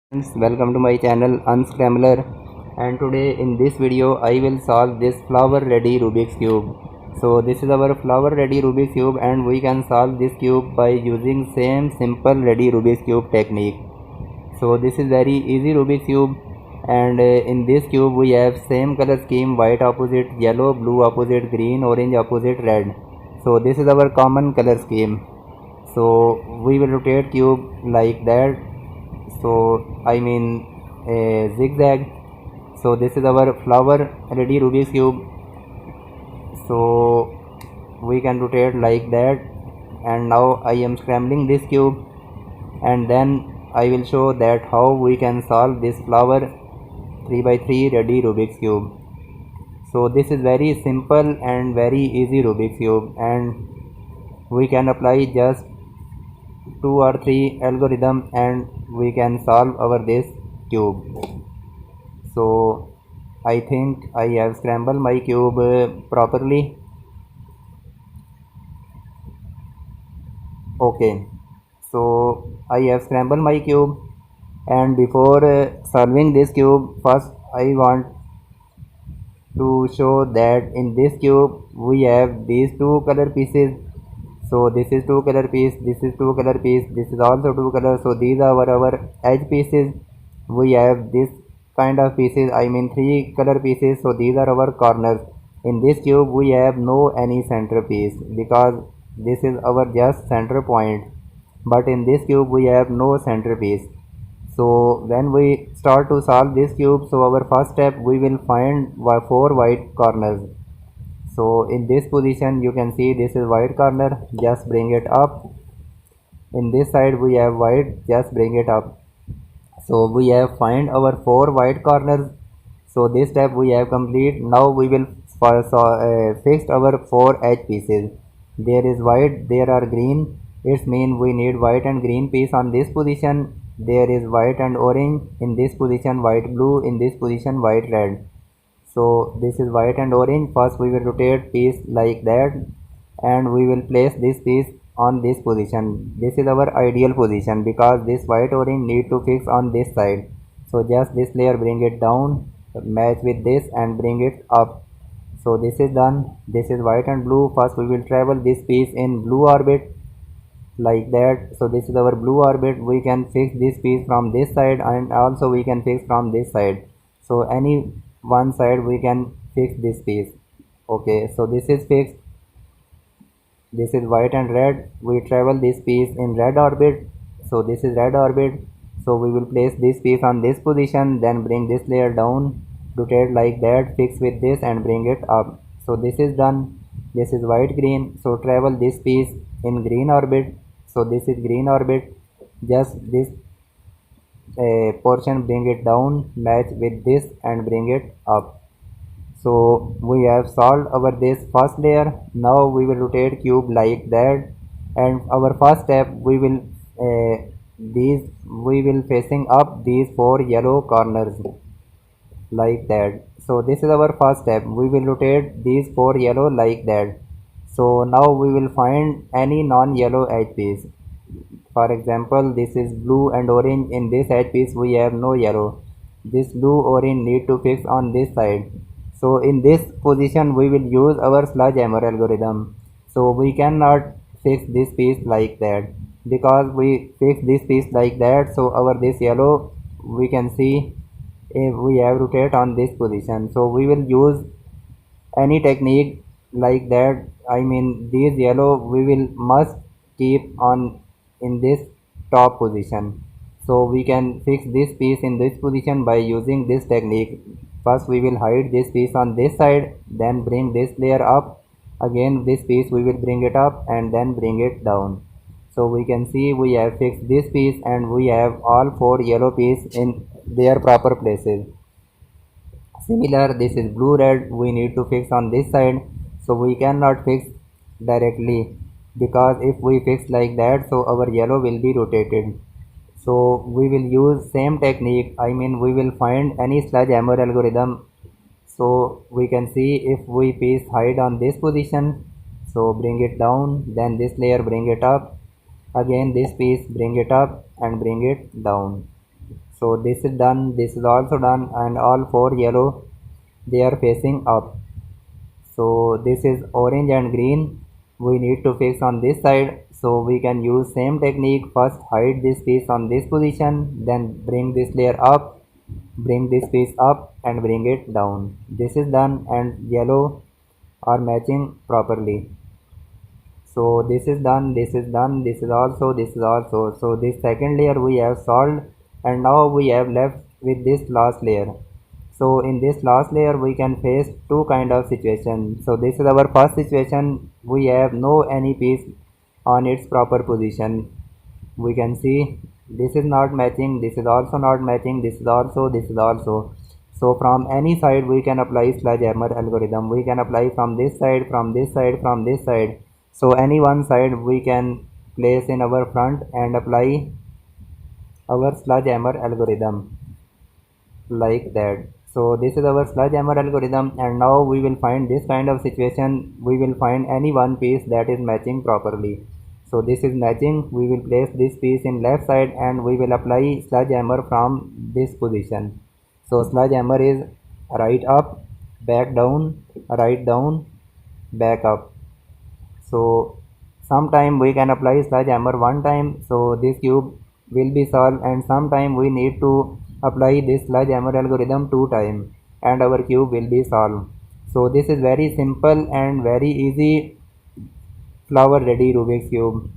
Friends, welcome to my channel Unscrambler, and today in this video I will solve this flower ready Rubik's cube. So this is our flower ready Rubik's cube and we can solve this cube by using same simple ready Rubik's cube technique. So this is very easy Rubik's cube, and in this cube we have same color scheme: white opposite yellow, blue opposite green, orange opposite red. So this is our common color scheme. So we will rotate cube like that, so I mean a zigzag. So this is our flower ready Rubik's cube, so we can rotate like that. And now I am scrambling this cube, and then I will show that how we can solve this flower 3x3 ready Rubik's cube. So this is very simple and very easy Rubik's cube, and we can apply just 2 or 3 algorithm and we can solve our this cube. So I think I have scrambled my cube properly. Okay, so I have scrambled my cube, and before solving this cube, first I want to show that in this cube we have these two color pieces. So this is two color piece, this is two color piece, this is also two color. So these are our edge pieces. We have this kind of pieces, I mean 3 color pieces. So these are our corners. In this cube we have no any center piece because this is our just center point, but in this cube we have no center piece. So when we start to solve this cube, so our first step, we will find 4 white corners. So in this position you can see this is white corner, just bring it up. In this side we have white, just bring it up. So we have find our 4 white corners. So this step we have complete. Now we will fix our 4 edge pieces. There is white, there are green. It means we need white and green piece on this position. There is white and orange in this position, white blue in this position, white red. So this is white and orange. First we will rotate piece like that, and we will place this piece on this position. This is our ideal position because this white orange need to fix on this side. So just this layer, bring it down, match with this and bring it up. So this is done. This is white and blue. First we will travel this piece in blue orbit like that. So this is our blue orbit. We can fix this piece from this side, and also we can fix from this side. So any one side we can fix this piece. Okay, so this is fixed. This is white and red. We travel this piece in red orbit. So this is red orbit. So we will place this piece on this position, then bring this layer down, rotate like that, fix with this and bring it up. So this is done. This is white green. So travel this piece in green orbit. So this is green orbit. Just this portion, bring it down, match with this and bring it up. So we have solved our this first layer. Now we will rotate cube like that, and our first step, we will facing up these 4 yellow corners like that. So this is our first step. We will rotate these 4 yellow like that. So now we will find any non-yellow edge piece. For example, this is blue and orange. In this edge piece we have no yellow. This blue orange need to fix on this side. So in this position we will use our sludge hammer algorithm. So we cannot fix this piece like that because we fix this piece like that. So our this yellow, we can see we have rotate on this position. So we will use any technique like that. I mean these yellow we will must keep on in this top position. So we can fix this piece in this position by using this technique. First we will hide this piece on this side, then bring this layer up. Again this piece we will bring it up and then bring it down. So we can see we have fixed this piece and we have all 4 yellow pieces in their proper places. Similar, this is blue red, we need to fix on this side. So we cannot fix directly because if we fix like that, so our yellow will be rotated. So we will use same technique. I mean we will find any sludge hammer algorithm. So we can see if we piece hide on this position, so bring it down, then this layer bring it up, again this piece bring it up and bring it down. So this is done, this is also done, and all four yellow, they are facing up. So this is orange and green, we need to fix on this side. So we can use same technique, first hide this piece on this position, then bring this layer up, bring this piece up and bring it down. This is done and yellow are matching properly. So this is done, this is done, this is also, this is also. So this second layer we have solved, and now we have left with this last layer. So in this last layer we can face two kind of situation. So this is our first situation, we have no any piece on its proper position. We can see this is not matching, this is also not matching, this is also, this is also. So from any side we can apply sledgehammer algorithm. We can apply from this side, from this side, from this side. So any one side we can place in our front and apply our sledgehammer algorithm like that. So this is our sledgehammer algorithm, and now we will find this kind of situation. We will find any one piece that is matching properly. So this is matching, we will place this piece in left side and we will apply sledgehammer from this position. So sledgehammer is right up, back down, right down, back up. So sometime we can apply sledgehammer one time, so this cube will be solved, and sometime we need to apply this sledgehammer algorithm two times and our cube will be solved. So this is very simple and very easy flower ready Rubik's cube.